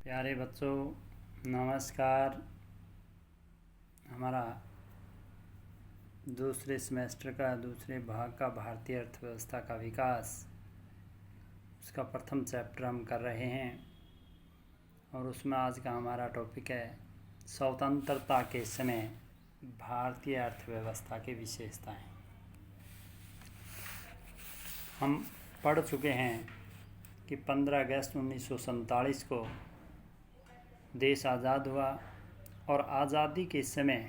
प्यारे बच्चों, नमस्कार। हमारा दूसरे सेमेस्टर का दूसरे भाग का भारतीय अर्थव्यवस्था का विकास, उसका प्रथम चैप्टर हम कर रहे हैं और उसमें आज का हमारा टॉपिक है स्वतंत्रता के समय भारतीय अर्थव्यवस्था की विशेषताएं। हम पढ़ चुके हैं कि 15 अगस्त 1947 को देश आज़ाद हुआ और आज़ादी के समय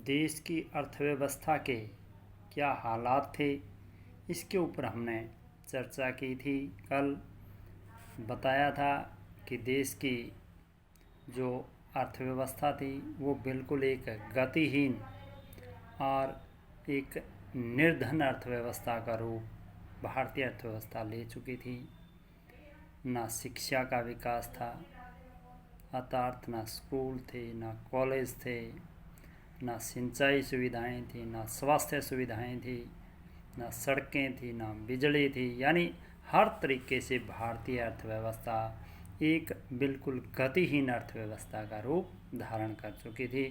देश की अर्थव्यवस्था के क्या हालात थे, इसके ऊपर हमने चर्चा की थी। कल बताया था कि देश की जो अर्थव्यवस्था थी वो बिल्कुल एक गतिहीन और एक निर्धन अर्थव्यवस्था का रूप भारतीय अर्थव्यवस्था ले चुकी थी। ना शिक्षा का विकास था, अर्थात ना स्कूल थे, ना कॉलेज थे, ना सिंचाई सुविधाएं थी, ना स्वास्थ्य सुविधाएं थी, ना सड़कें थी, ना बिजली थी। यानी हर तरीके से भारतीय अर्थव्यवस्था एक बिल्कुल गतिहीन अर्थव्यवस्था का रूप धारण कर चुकी थी।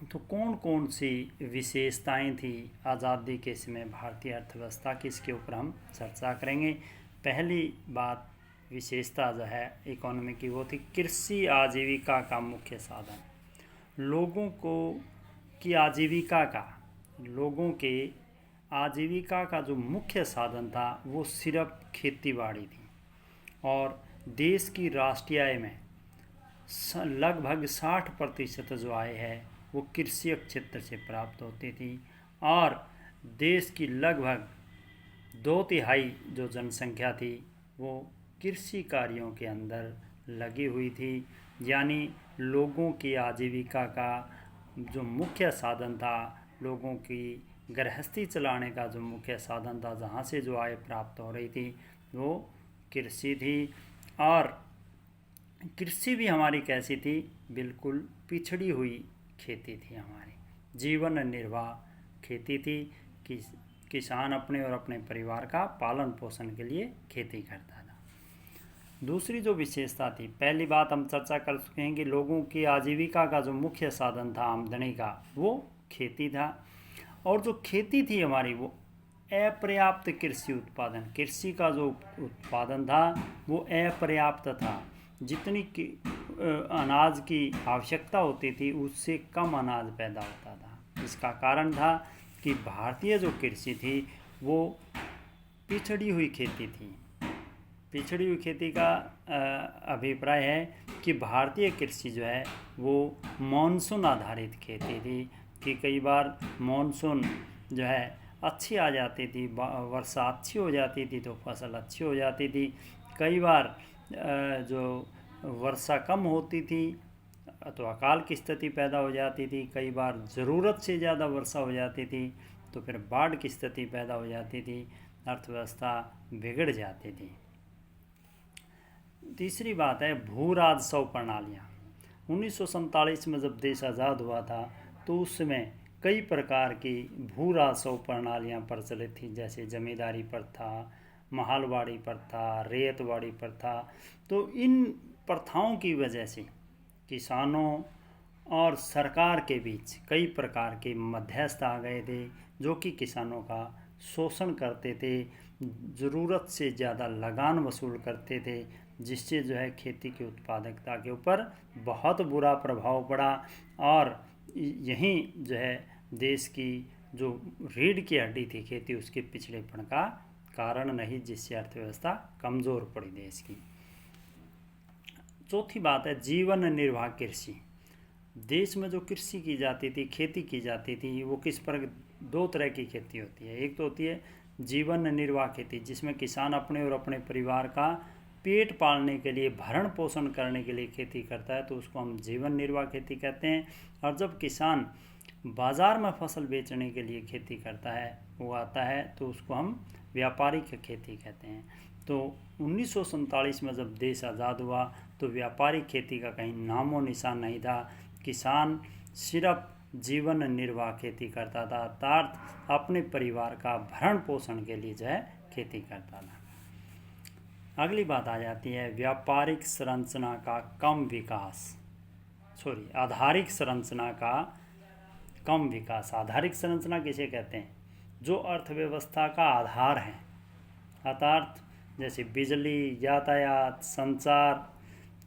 तो कौन कौन सी विशेषताएं थी आज़ादी के समय भारतीय अर्थव्यवस्था की, इसके ऊपर हम चर्चा करेंगे। पहली बात, विशेषता जो है इकोनॉमी की, वो थी कृषि आजीविका का मुख्य साधन। लोगों के आजीविका का जो मुख्य साधन था वो सिर्फ खेती बाड़ी थी और देश की राष्ट्रीय आय में लगभग 60% जो आय है वो कृषि क्षेत्र से प्राप्त होती थी और देश की लगभग 2/3 जो जनसंख्या थी वो कृषि कार्यों के अंदर लगी हुई थी। यानी लोगों की आजीविका का जो मुख्य साधन था, लोगों की गृहस्थी चलाने का जो मुख्य साधन था, जहाँ से जो आय प्राप्त हो रही थी वो कृषि थी। और कृषि भी हमारी कैसी थी? बिल्कुल पिछड़ी हुई खेती थी, हमारी जीवन निर्वाह खेती थी कि किसान अपने और अपने परिवार का पालन पोषण के लिए खेती करता था। दूसरी जो विशेषता थी, पहली बात हम चर्चा कर चुके हैं कि लोगों की आजीविका का जो मुख्य साधन था आमदनी का वो खेती था। और जो खेती थी हमारी वो अपर्याप्त कृषि उत्पादन, कृषि का जो उत्पादन था वो अपर्याप्त था। जितनी अनाज की आवश्यकता होती थी उससे कम अनाज पैदा होता था। इसका कारण था कि भारतीय जो कृषि थी वो पिछड़ी हुई खेती थी। पिछड़ी हुई खेती का अभिप्राय है कि भारतीय कृषि जो है वो मानसून आधारित खेती थी कि कई बार मानसून जो है अच्छी आ जाती थी, वर्षा अच्छी हो जाती थी तो फसल अच्छी हो जाती थी। कई बार जो वर्षा कम होती थी तो अकाल की स्थिति पैदा हो जाती थी। कई बार ज़रूरत से ज़्यादा वर्षा हो जाती थी तो फिर बाढ़ की स्थिति पैदा हो जाती थी, अर्थव्यवस्था बिगड़ जाती थी। तीसरी बात है भू राजस्व प्रणालियाँ। 1947 में जब देश आज़ाद हुआ था तो उस समय कई प्रकार की भू राजस्व प्रणालियाँ प्रचलित थी, जैसे जमींदारी प्रथा, महालवाड़ी प्रथा, रेतवाड़ी प्रथा। तो इन प्रथाओं की वजह से किसानों और सरकार के बीच कई प्रकार के मध्यस्थ आ गए थे जो कि किसानों का शोषण करते थे, ज़रूरत से ज़्यादा लगान वसूल करते थे, जिससे जो है खेती की उत्पादकता के ऊपर बहुत बुरा प्रभाव पड़ा। और यहीं जो है देश की जो रीढ़ की हड्डी थी खेती, उसके पिछड़ेपन का कारण नहीं, जिससे अर्थव्यवस्था कमज़ोर पड़ी देश की। चौथी बात है जीवन निर्वाह कृषि। देश में जो कृषि की जाती थी, खेती की जाती थी, वो किस पर, दो तरह की खेती होती है। एक तो होती है जीवन निर्वाह खेती, जिसमें किसान अपने और अपने परिवार का पेट पालने के लिए, भरण पोषण करने के लिए खेती करता है तो उसको हम जीवन निर्वाह खेती कहते हैं। और जब किसान बाज़ार में फसल बेचने के लिए खेती करता है, उगाता है, तो उसको हम व्यापारिक खेती कहते हैं। तो 1947 में जब देश आज़ाद हुआ तो व्यापारिक खेती का कहीं नामो निशान नहीं था। किसान सिर्फ जीवन निर्वाह खेती करता था, अर्थात अपने परिवार का भरण पोषण के लिए जो है खेती करता था। अगली बात आ जाती है व्यापारिक संरचना का कम विकास, आधारिक संरचना का कम विकास। आधारिक संरचना किसे कहते हैं? जो अर्थव्यवस्था का आधार है, अर्थात जैसे बिजली, यातायात, संचार,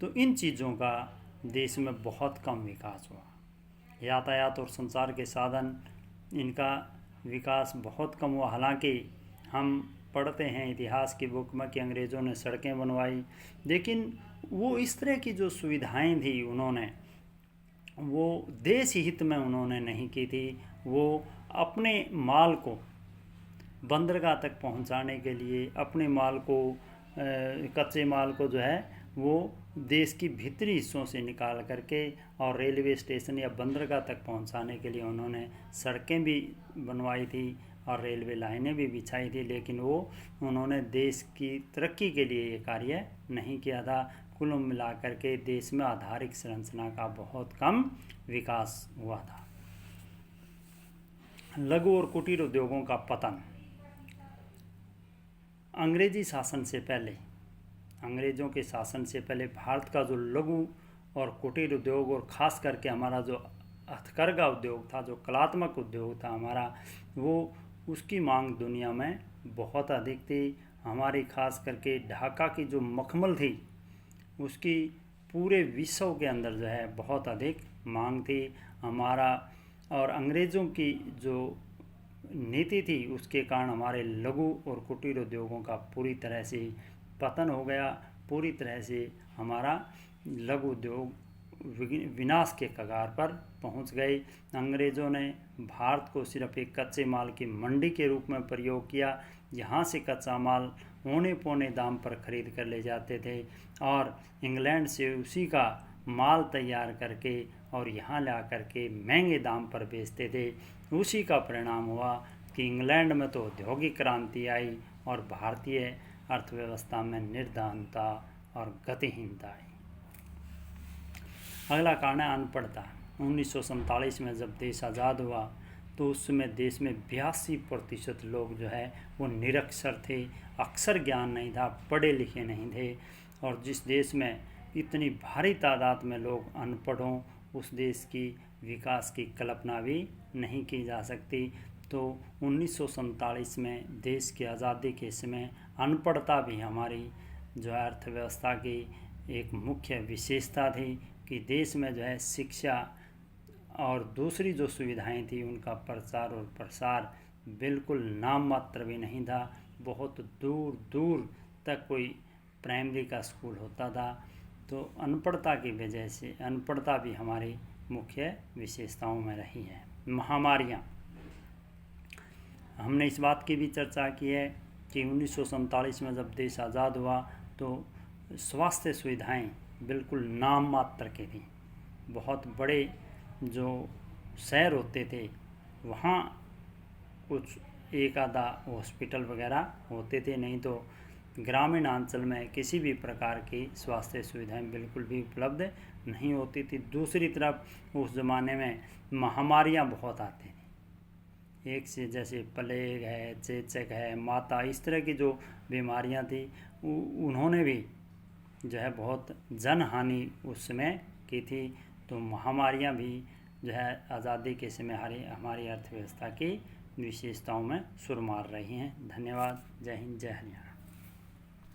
तो इन चीज़ों का देश में बहुत कम विकास हुआ। यातायात और संचार के साधन, इनका विकास बहुत कम हुआ। हालांकि हम पढ़ते हैं इतिहास की बुक में कि अंग्रेज़ों ने सड़कें बनवाई, लेकिन वो इस तरह की जो सुविधाएं थी उन्होंने वो देश हित में उन्होंने नहीं की थी। वो अपने माल को बंदरगाह तक पहुंचाने के लिए, अपने माल को, कच्चे माल को जो है वो देश की भीतरी हिस्सों से निकाल करके और रेलवे स्टेशन या बंदरगाह तक पहुंचाने के लिए उन्होंने सड़कें भी बनवाई थी और रेलवे लाइनें भी बिछाई थी, लेकिन वो उन्होंने देश की तरक्की के लिए ये कार्य नहीं किया था। कुल मिलाकर के देश में आधारिक संरचना का बहुत कम विकास हुआ था। लघु और कुटीर उद्योगों का पतन। अंग्रेजी शासन से पहले, अंग्रेज़ों के शासन से पहले भारत का जो लघु और कुटीर उद्योग और ख़ास करके हमारा जो हथकरघा उद्योग था, जो कलात्मक उद्योग था हमारा, वो उसकी मांग दुनिया में बहुत अधिक थी। हमारी खास करके ढाका की जो मखमल थी उसकी पूरे विश्व के अंदर जो है बहुत अधिक मांग थी हमारा। और अंग्रेज़ों की जो नीति थी उसके कारण हमारे लघु और कुटीर उद्योगों का पूरी तरह से पतन हो गया। पूरी तरह से हमारा लघु उद्योग विनाश के कगार पर पहुंच गए। अंग्रेज़ों ने भारत को सिर्फ एक कच्चे माल की मंडी के रूप में प्रयोग किया। यहाँ से कच्चा माल औने पौने दाम पर खरीद कर ले जाते थे और इंग्लैंड से उसी का माल तैयार करके और यहाँ ला करके महंगे दाम पर बेचते थे। उसी का परिणाम हुआ कि इंग्लैंड में तो औद्योगिक क्रांति आई और भारतीय अर्थव्यवस्था में निर्धनता और गतिहीनता आई। अगला कारण है अनपढ़ता। 1947 में जब देश आज़ाद हुआ तो उस समय देश में 82% लोग जो है वो निरक्षर थे, अक्षर ज्ञान नहीं था, पढ़े लिखे नहीं थे। और जिस देश में इतनी भारी तादाद में लोग अनपढ़ हों उस देश की विकास की कल्पना भी नहीं की जा सकती। तो 1947 में देश की आज़ादी के समय अनपढ़ता भी हमारी जो है अर्थव्यवस्था की एक मुख्य विशेषता थी कि देश में जो है शिक्षा और दूसरी जो सुविधाएं थी उनका प्रचार और प्रसार बिल्कुल नाम मात्र भी नहीं था। बहुत दूर दूर तक कोई प्राइमरी का स्कूल होता था। तो अनपढ़ता की वजह से अनपढ़ता भी हमारी मुख्य विशेषताओं में रही है। महामारियाँ, हमने इस बात की भी चर्चा की है कि 1947 में जब देश आज़ाद हुआ तो स्वास्थ्य सुविधाएं बिल्कुल नाम मात्र की थी। बहुत बड़े जो शहर होते थे वहाँ कुछ एक आधा हॉस्पिटल वगैरह होते थे, नहीं तो ग्रामीण अंचल में किसी भी प्रकार की स्वास्थ्य सुविधाएं बिल्कुल भी उपलब्ध नहीं होती थी। दूसरी तरफ उस ज़माने में महामारियां बहुत आती थी, एक से जैसे प्लेग है, चेचक है, माता, इस तरह की जो बीमारियां थी उन्होंने भी जो है बहुत जनहानि उस समय की थी। तो महामारियां भी जो है आज़ादी के समय हमारी अर्थव्यवस्था की विशेषताओं में सुर मार रही हैं। धन्यवाद। जय हिंद, जय हरियाणा।